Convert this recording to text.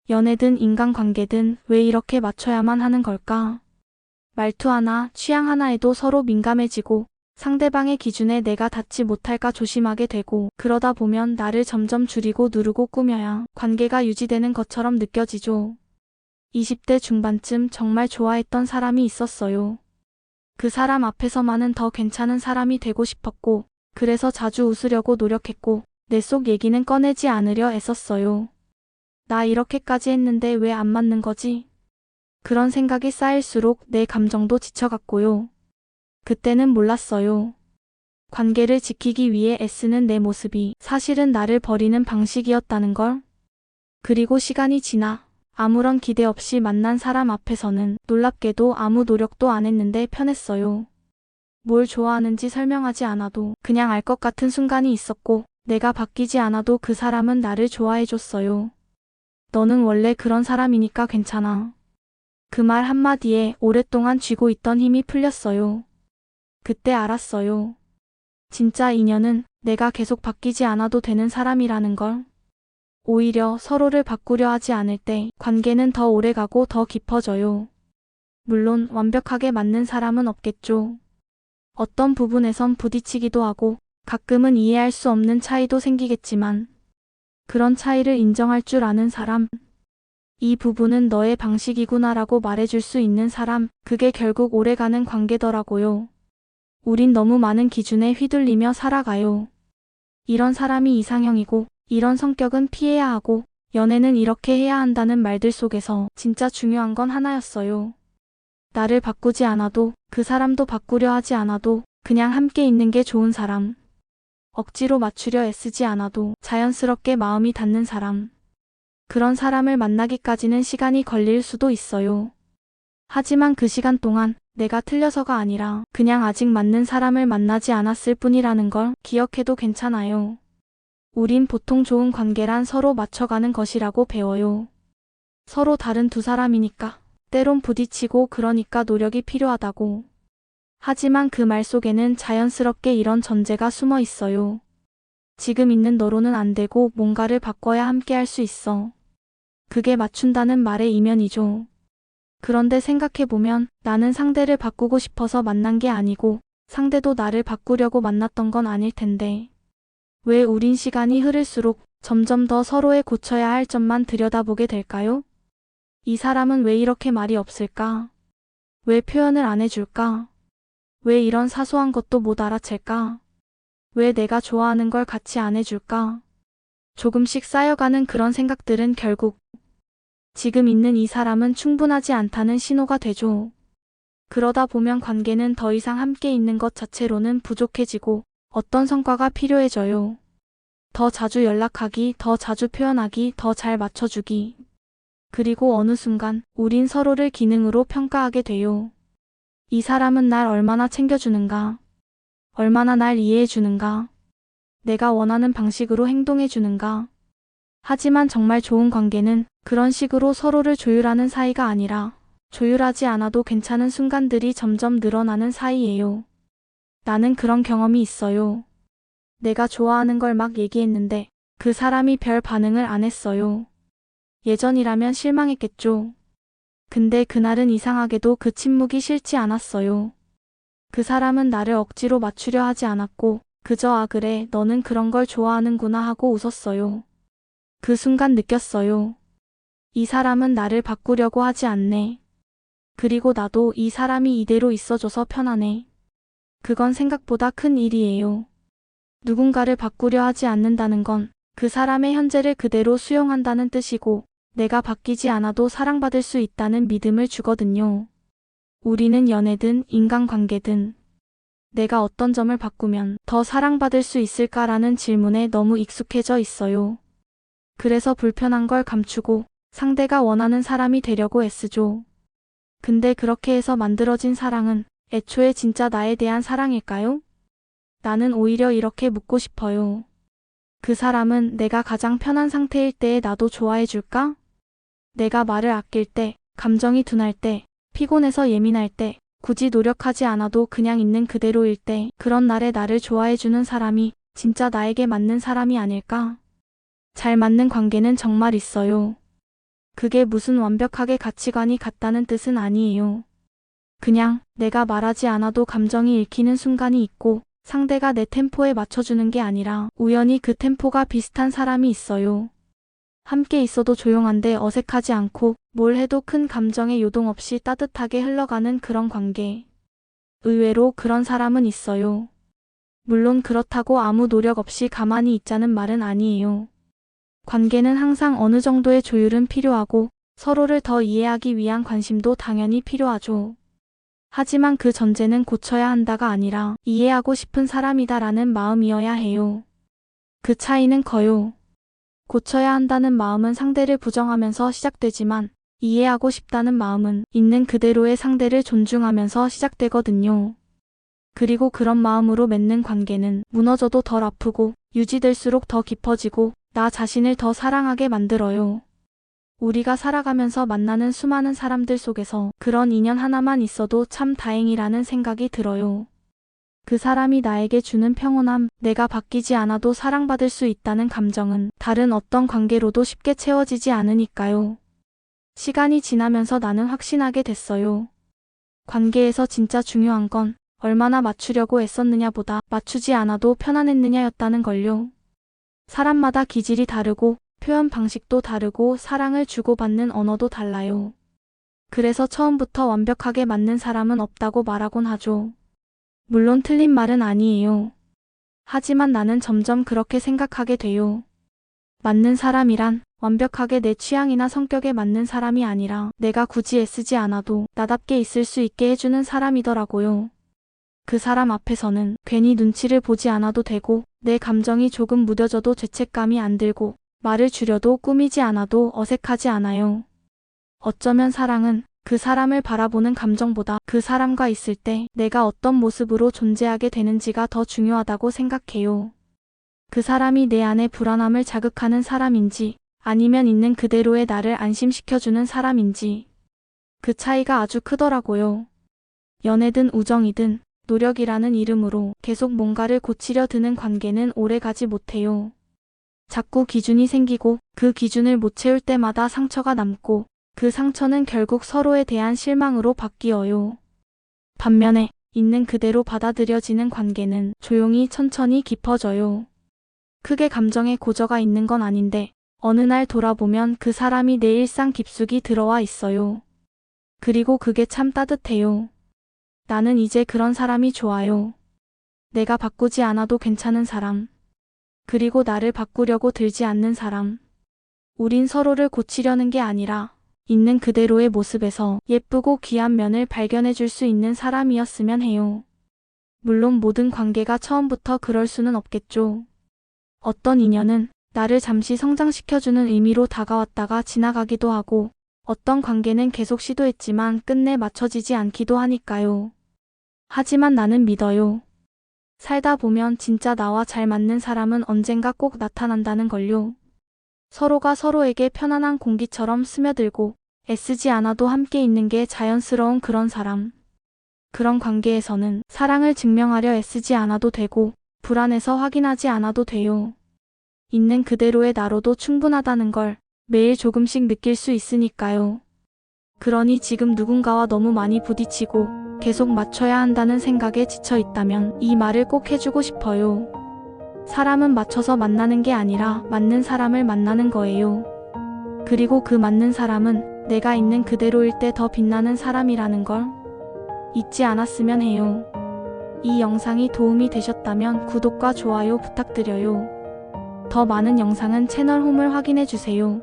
연애든 인간관계든 왜 이렇게 맞춰야만 하는 걸까? 말투 하나, 취향 하나에도 서로 민감해지고 상대방의 기준에 내가 닿지 못할까 조심하게 되고 그러다 보면 나를 점점 줄이고 누르고 꾸며야 관계가 유지되는 것처럼 느껴지죠. 20대 중반쯤 정말 좋아했던 사람이 있었어요. 그 사람 앞에서만은 더 괜찮은 사람이 되고 싶었고 그래서 자주 웃으려고 노력했고 내 속 얘기는 꺼내지 않으려 애썼어요. 나 이렇게까지 했는데 왜 안 맞는 거지? 그런 생각이 쌓일수록 내 감정도 지쳐갔고요. 그때는 몰랐어요. 관계를 지키기 위해 애쓰는 내 모습이 사실은 나를 버리는 방식이었다는 걸. 그리고 시간이 지나 아무런 기대 없이 만난 사람 앞에서는 놀랍게도 아무 노력도 안 했는데 편했어요. 뭘 좋아하는지 설명하지 않아도 그냥 알 것 같은 순간이 있었고 내가 바뀌지 않아도 그 사람은 나를 좋아해줬어요. 너는 원래 그런 사람이니까 괜찮아. 그 말 한마디에 오랫동안 쥐고 있던 힘이 풀렸어요. 그때 알았어요. 진짜 인연은 내가 계속 바뀌지 않아도 되는 사람이라는 걸. 오히려 서로를 바꾸려 하지 않을 때 관계는 더 오래가고 더 깊어져요. 물론 완벽하게 맞는 사람은 없겠죠. 어떤 부분에선 부딪히기도 하고 가끔은 이해할 수 없는 차이도 생기겠지만 그런 차이를 인정할 줄 아는 사람, 이 부분은 너의 방식이구나라고 말해줄 수 있는 사람, 그게 결국 오래가는 관계더라고요. 우린 너무 많은 기준에 휘둘리며 살아가요. 이런 사람이 이상형이고 이런 성격은 피해야 하고 연애는 이렇게 해야 한다는 말들 속에서 진짜 중요한 건 하나였어요. 나를 바꾸지 않아도 그 사람도 바꾸려 하지 않아도 그냥 함께 있는 게 좋은 사람. 억지로 맞추려 애쓰지 않아도 자연스럽게 마음이 닿는 사람. 그런 사람을 만나기까지는 시간이 걸릴 수도 있어요. 하지만 그 시간 동안 내가 틀려서가 아니라 그냥 아직 맞는 사람을 만나지 않았을 뿐이라는 걸 기억해도 괜찮아요. 우린 보통 좋은 관계란 서로 맞춰가는 것이라고 배워요. 서로 다른 두 사람이니까, 때론 부딪히고 그러니까 노력이 필요하다고. 하지만 그 말 속에는 자연스럽게 이런 전제가 숨어 있어요. 지금 있는 너로는 안 되고 뭔가를 바꿔야 함께 할 수 있어. 그게 맞춘다는 말의 이면이죠. 그런데 생각해보면 나는 상대를 바꾸고 싶어서 만난 게 아니고 상대도 나를 바꾸려고 만났던 건 아닐 텐데. 왜 우린 시간이 흐를수록 점점 더 서로의 고쳐야 할 점만 들여다보게 될까요? 이 사람은 왜 이렇게 말이 없을까? 왜 표현을 안 해줄까? 왜 이런 사소한 것도 못 알아챌까? 왜 내가 좋아하는 걸 같이 안 해줄까? 조금씩 쌓여가는 그런 생각들은 결국 지금 있는 이 사람은 충분하지 않다는 신호가 되죠. 그러다 보면 관계는 더 이상 함께 있는 것 자체로는 부족해지고 어떤 성과가 필요해져요. 더 자주 연락하기, 더 자주 표현하기, 더 잘 맞춰주기. 그리고 어느 순간 우린 서로를 기능으로 평가하게 돼요. 이 사람은 날 얼마나 챙겨주는가? 얼마나 날 이해해주는가? 내가 원하는 방식으로 행동해주는가? 하지만 정말 좋은 관계는 그런 식으로 서로를 조율하는 사이가 아니라 조율하지 않아도 괜찮은 순간들이 점점 늘어나는 사이예요. 나는 그런 경험이 있어요. 내가 좋아하는 걸 막 얘기했는데 그 사람이 별 반응을 안 했어요. 예전이라면 실망했겠죠. 근데 그날은 이상하게도 그 침묵이 싫지 않았어요. 그 사람은 나를 억지로 맞추려 하지 않았고 그저 아 그래 너는 그런 걸 좋아하는구나 하고 웃었어요. 그 순간 느꼈어요. 이 사람은 나를 바꾸려고 하지 않네. 그리고 나도 이 사람이 이대로 있어줘서 편하네. 그건 생각보다 큰 일이에요. 누군가를 바꾸려 하지 않는다는 건 그 사람의 현재를 그대로 수용한다는 뜻이고 내가 바뀌지 않아도 사랑받을 수 있다는 믿음을 주거든요. 우리는 연애든 인간관계든 내가 어떤 점을 바꾸면 더 사랑받을 수 있을까라는 질문에 너무 익숙해져 있어요. 그래서 불편한 걸 감추고 상대가 원하는 사람이 되려고 애쓰죠. 근데 그렇게 해서 만들어진 사랑은 애초에 진짜 나에 대한 사랑일까요? 나는 오히려 이렇게 묻고 싶어요. 그 사람은 내가 가장 편한 상태일 때에 나도 좋아해 줄까? 내가 말을 아낄 때, 감정이 둔할 때, 피곤해서 예민할 때, 굳이 노력하지 않아도 그냥 있는 그대로일 때, 그런 날에 나를 좋아해 주는 사람이 진짜 나에게 맞는 사람이 아닐까? 잘 맞는 관계는 정말 있어요. 그게 무슨 완벽하게 가치관이 같다는 뜻은 아니에요. 그냥 내가 말하지 않아도 감정이 읽히는 순간이 있고 상대가 내 템포에 맞춰주는 게 아니라 우연히 그 템포가 비슷한 사람이 있어요. 함께 있어도 조용한데 어색하지 않고 뭘 해도 큰 감정의 요동 없이 따뜻하게 흘러가는 그런 관계. 의외로 그런 사람은 있어요. 물론 그렇다고 아무 노력 없이 가만히 있자는 말은 아니에요. 관계는 항상 어느 정도의 조율은 필요하고 서로를 더 이해하기 위한 관심도 당연히 필요하죠. 하지만 그 전제는 고쳐야 한다가 아니라 이해하고 싶은 사람이다라는 마음이어야 해요. 그 차이는 커요. 고쳐야 한다는 마음은 상대를 부정하면서 시작되지만 이해하고 싶다는 마음은 있는 그대로의 상대를 존중하면서 시작되거든요. 그리고 그런 마음으로 맺는 관계는 무너져도 덜 아프고 유지될수록 더 깊어지고 나 자신을 더 사랑하게 만들어요. 우리가 살아가면서 만나는 수많은 사람들 속에서 그런 인연 하나만 있어도 참 다행이라는 생각이 들어요. 그 사람이 나에게 주는 평온함, 내가 바뀌지 않아도 사랑받을 수 있다는 감정은 다른 어떤 관계로도 쉽게 채워지지 않으니까요. 시간이 지나면서 나는 확신하게 됐어요. 관계에서 진짜 중요한 건 얼마나 맞추려고 애썼느냐보다 맞추지 않아도 편안했느냐였다는 걸요. 사람마다 기질이 다르고 표현 방식도 다르고 사랑을 주고받는 언어도 달라요. 그래서 처음부터 완벽하게 맞는 사람은 없다고 말하곤 하죠. 물론 틀린 말은 아니에요. 하지만 나는 점점 그렇게 생각하게 돼요. 맞는 사람이란 완벽하게 내 취향이나 성격에 맞는 사람이 아니라 내가 굳이 애쓰지 않아도 나답게 있을 수 있게 해주는 사람이더라고요. 그 사람 앞에서는 괜히 눈치를 보지 않아도 되고 내 감정이 조금 무뎌져도 죄책감이 안 들고 말을 줄여도 꾸미지 않아도 어색하지 않아요. 어쩌면 사랑은 그 사람을 바라보는 감정보다 그 사람과 있을 때 내가 어떤 모습으로 존재하게 되는지가 더 중요하다고 생각해요. 그 사람이 내 안의 불안함을 자극하는 사람인지 아니면 있는 그대로의 나를 안심시켜주는 사람인지 그 차이가 아주 크더라고요. 연애든 우정이든 노력이라는 이름으로 계속 뭔가를 고치려 드는 관계는 오래가지 못해요. 자꾸 기준이 생기고 그 기준을 못 채울 때마다 상처가 남고 그 상처는 결국 서로에 대한 실망으로 바뀌어요. 반면에 있는 그대로 받아들여지는 관계는 조용히 천천히 깊어져요. 크게 감정에 고저가 있는 건 아닌데 어느 날 돌아보면 그 사람이 내 일상 깊숙이 들어와 있어요. 그리고 그게 참 따뜻해요. 나는 이제 그런 사람이 좋아요. 내가 바꾸지 않아도 괜찮은 사람. 그리고 나를 바꾸려고 들지 않는 사람. 우린 서로를 고치려는 게 아니라 있는 그대로의 모습에서 예쁘고 귀한 면을 발견해 줄 수 있는 사람이었으면 해요. 물론 모든 관계가 처음부터 그럴 수는 없겠죠. 어떤 인연은 나를 잠시 성장시켜주는 의미로 다가왔다가 지나가기도 하고 어떤 관계는 계속 시도했지만 끝내 맞춰지지 않기도 하니까요. 하지만 나는 믿어요. 살다 보면 진짜 나와 잘 맞는 사람은 언젠가 꼭 나타난다는 걸요. 서로가 서로에게 편안한 공기처럼 스며들고 애쓰지 않아도 함께 있는 게 자연스러운 그런 사람. 그런 관계에서는 사랑을 증명하려 애쓰지 않아도 되고 불안해서 확인하지 않아도 돼요. 있는 그대로의 나로도 충분하다는 걸 매일 조금씩 느낄 수 있으니까요. 그러니 지금 누군가와 너무 많이 부딪히고 계속 맞춰야 한다는 생각에 지쳐 있다면 이 말을 꼭 해주고 싶어요. 사람은 맞춰서 만나는 게 아니라 맞는 사람을 만나는 거예요. 그리고 그 맞는 사람은 내가 있는 그대로일 때 더 빛나는 사람이라는 걸 잊지 않았으면 해요. 이 영상이 도움이 되셨다면 구독과 좋아요 부탁드려요. 더 많은 영상은 채널 홈을 확인해 주세요.